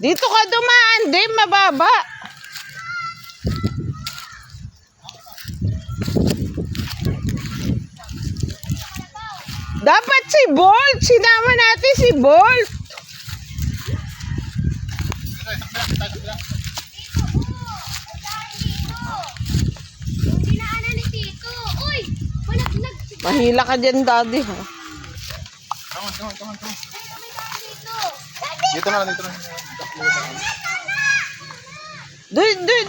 Dito ka dumaan, di mababa. Dapat si Bolt. Sinama natin si Bolt. Mahila ka dyan, Daddy, ha? Come on. Dito na.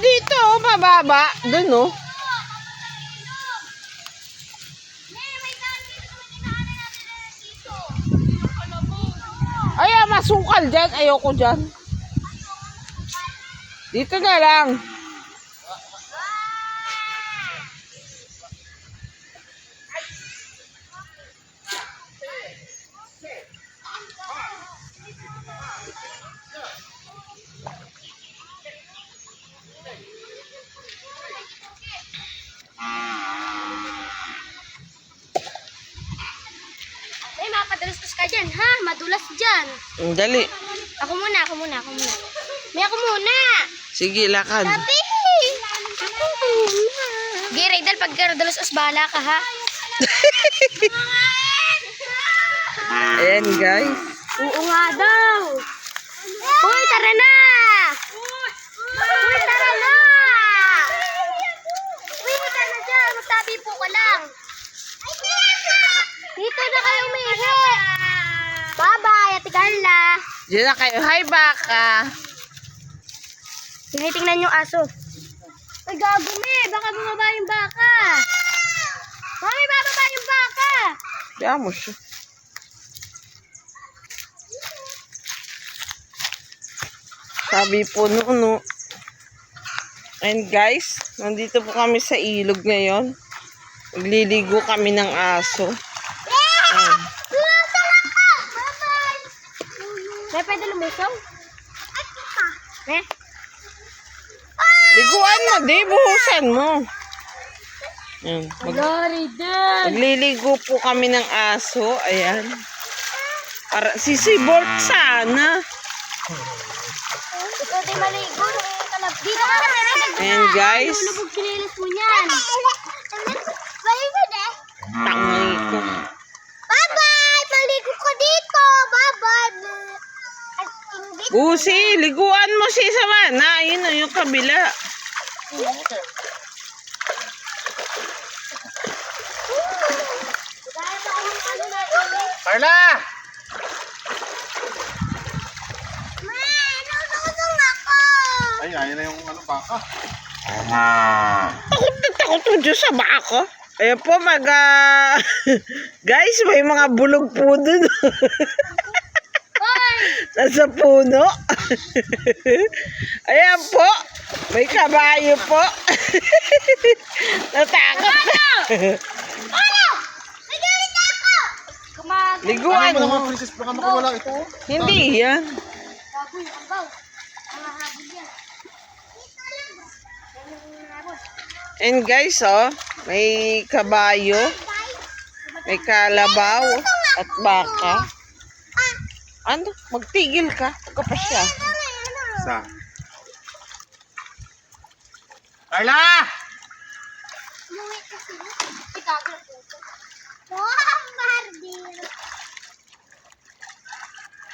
Dito, oh, mababa. Doon, oh. Ay, masukal dyan. Ayoko dyan. Dito na lang. Ay, mapadalas ka dyan, ha? Madulas dyan. Dali. Ako muna. May ako muna. Sige, lakad. Sabi! Ako muna. Gary, dahil pag dalas bala ka, ha? Ayan, guys. Oo nga daw. Uy, tara na! Uy, tara na! Uy, tara na dyan. Magtabi po ka lang. Dito na kayo umihi. Bye-bye, Ate Carla. Diyan na kayo. Hi, baka. Tingnan yung aso. Ay, gago me. Baka bumaba yung baka. Mami, bababa yung baka. Kaya mo siya. Sabi po no. And guys, nandito po kami sa ilog ngayon. Magliligo kami ng aso. Ayan. May pwede lumusong? Liguan mo, di. Buhusan mo. Ayan. Magliligo po kami ng aso. Ayan. Para sisibort sana. Ikaw di maligo. Dito ka na. Ayan guys. Lulubog sinilis mo niyan. Tangay ko. Bye-bye! Maligo ko dito! Bye-bye! Busi, liguan mo si Samana. Ayun na yung kabila. Carla! Ay, ayun na yung baka. Takot na takot mo dyan sa baka. Ayan po, guys, may mga bulog po dun. Nasa puno. Ayan po. May kabayo po. Natakot na. Liguan Ano mo. naman, princess, baka makawala ito. Hindi yan. Baboy, ambaw. Mga habol yan. And guys, oh, may kabayo, may kalabaw, at baka. Ano? Magtigil ka. Huwag ka pa siya. Sa? Carla!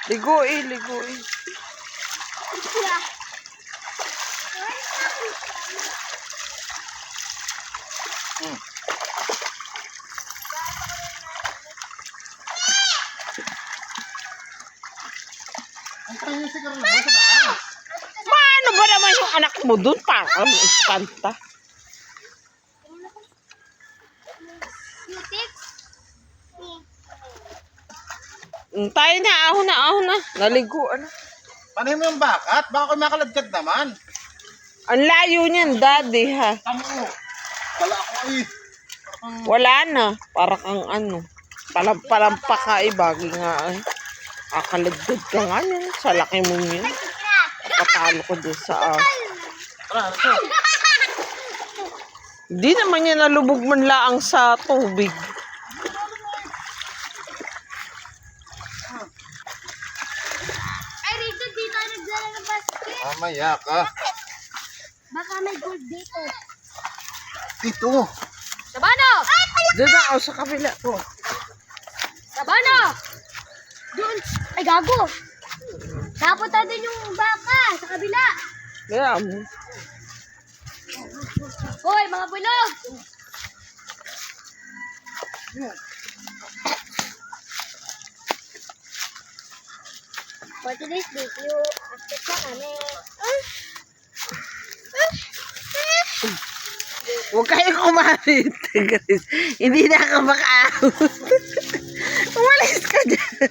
Liguin. Ang tayo si Carla sa taas. Paano ba naman yung anak mo dun? Parang iskanta. Tayo na, ahon na. Naliguan na. Paano mo yung bakat? Baka ako'y makaladkad naman. Ang layo niyan, Daddy, ha? Tamo. Wala ako eh. Wala na. Para kang ano. Palampa ka eh. Bagay nga eh. Akaladkad ka nga yan. Sa laki mo yun. Patalo ko doon sa Tara, ito. Hindi naman yan nalubog man laang sa tubig. Ay, Rito, dito nagdala ng Mamaya ka. Baka may gold dito. Ito. Sabano! Doon ako sa kabila ko. Sabano! Doon. Ay, gago. Napunta din yung baka sa kabila. Kaya mo. Hoy, mga bulog! For today's video, akit na kami. Huwag kayo kumamit, guys. Hindi na ako makaahon. Umalis ka dyan.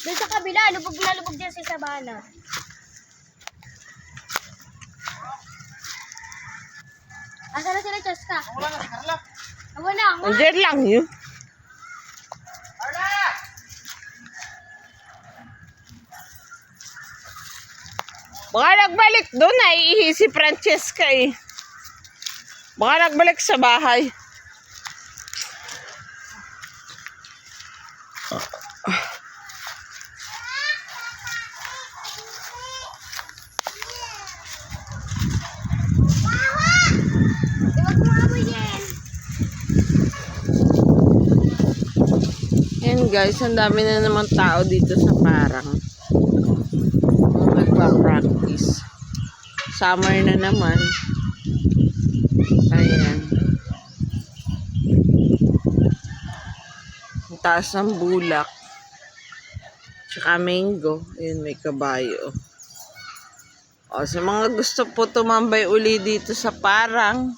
Doon sa kabila, lubog na lubog dyan sa sabana. Asa na sila, Cheska? Wala na si Carla. Wala, nga. Andiyan lang yun. Baka nagbalik doon, naiihi si Francesca eh. Baka nagbalik sa bahay. Iwag mo amoy yan. Yan guys, ang dami na naman tao dito sa parang. Nagpa-practice. Summer na naman. Ayan. Ang taas ng bulak. Tsaka mango. Ayan, may kabayo. O, sa mga gusto po tumambay uli dito sa parang,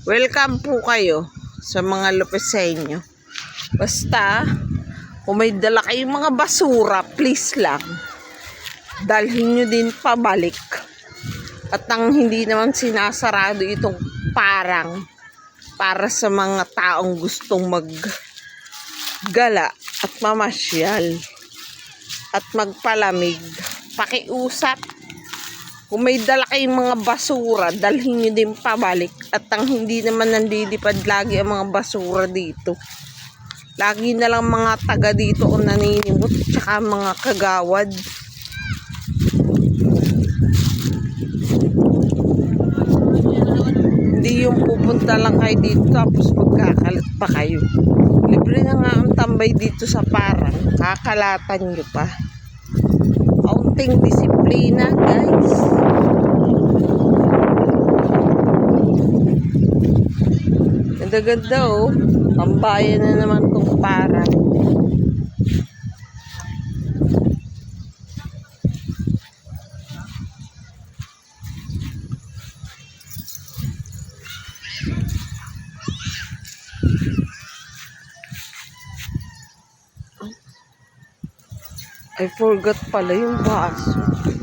welcome po kayo sa mga Lupeseño. Basta, kung may dala kayong mga basura, please lang, dalhin nyo din pabalik. At nang hindi naman sinasarado itong parang para sa mga taong gustong maggala at mamasyal at magpalamig, pakiusap. Kung may dala kayong mga basura, dalhin nyo din pabalik. At ang hindi naman nandilipad lagi ang mga basura dito. Lagi na lang mga taga dito ang naninimot, tsaka mga kagawad. Hindi yung pupunta lang kayo dito tapos magkakalat pa kayo. Libre na nga ang tambay dito sa parang, kakalatan nyo pa. Kaunting disiplina, guys. Ganda-ganda oh. Tambayan na naman tong parang. I forgot pala yung baso.